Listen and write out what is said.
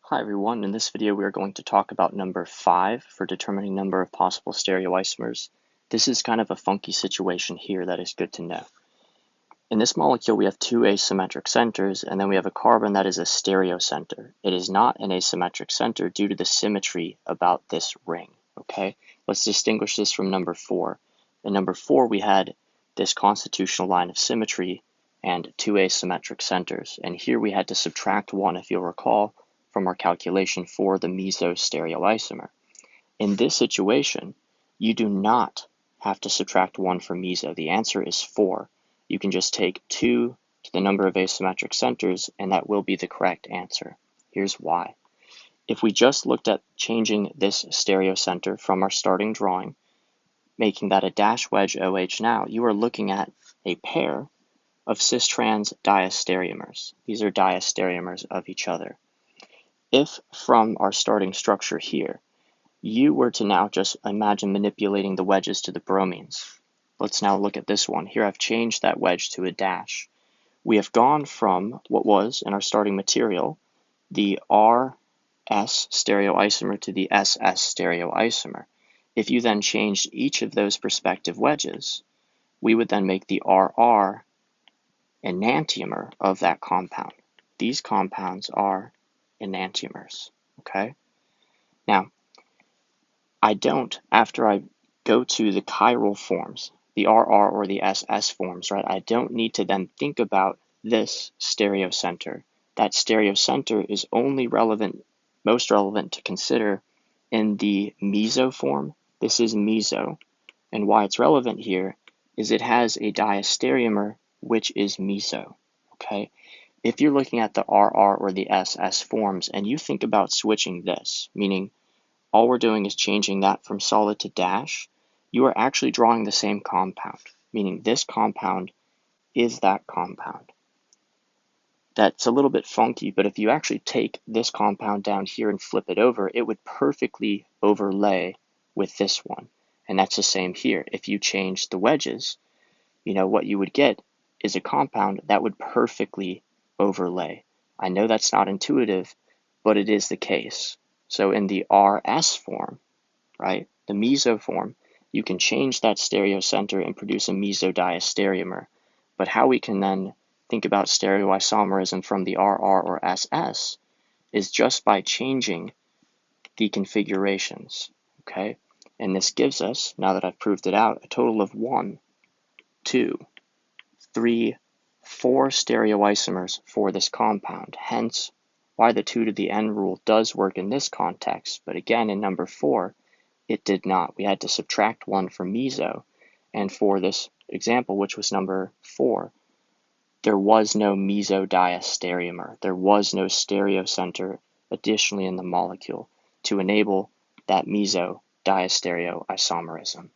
Hi everyone, in this video we are going to talk about number 5 for determining number of possible stereoisomers. This is kind of a funky situation here that is good to know. In this molecule we have two asymmetric centers and then we have a carbon that is a stereocenter. It is not an asymmetric center due to the symmetry about this ring. Okay, let's distinguish this from number 4. In number 4 we had this constitutional line of symmetry and two asymmetric centers, and here we had to subtract one, if you'll recall, from our calculation for the meso stereoisomer. In this situation, you do not have to subtract 1 from meso. The answer is 4. You can just take 2 to the number of asymmetric centers, and that will be the correct answer. Here's why. If we just looked at changing this stereocenter from our starting drawing, making that a dash wedge OH now, you are looking at a pair of cis-trans diastereomers. These are diastereomers of each other. If from our starting structure here, you were to now just imagine manipulating the wedges to the bromines. Let's now look at this one. Here I've changed that wedge to a dash. We have gone from what was in our starting material, the RS stereoisomer to the SS stereoisomer. If you then changed each of those respective wedges, we would then make the RR enantiomer of that compound. These compounds are enantiomers, okay? Now, I don't, after I go to the chiral forms, the RR or the SS forms, right, I don't need to then think about this stereocenter. That stereocenter is only relevant, most relevant to consider in the meso form. This is meso, and why it's relevant here is it has a diastereomer which is meso, okay? If you're looking at the RR or the SS forms and you think about switching this, meaning all we're doing is changing that from solid to dash, you are actually drawing the same compound, meaning this compound is that compound. That's a little bit funky, but if you actually take this compound down here and flip it over, it would perfectly overlay with this one. And that's the same here. If you change the wedges, what you would get is a compound that would perfectly overlay. I know that's not intuitive, but it is the case. So in the RS form, right, the meso form, you can change that stereocenter and produce a mesodiastereomer. But how we can then think about stereoisomerism from the RR or SS is just by changing the configurations, okay? And this gives us, now that I've proved it out, a total of 1, 2, 3, 4 stereoisomers for this compound, hence why the 2 to the n rule does work in this context, but again in number 4 it did not. We had to subtract 1 from meso, and for this example, which was number 4, there was no mesodiastereomer. There was no stereocenter additionally in the molecule to enable that mesodiastereoisomerism.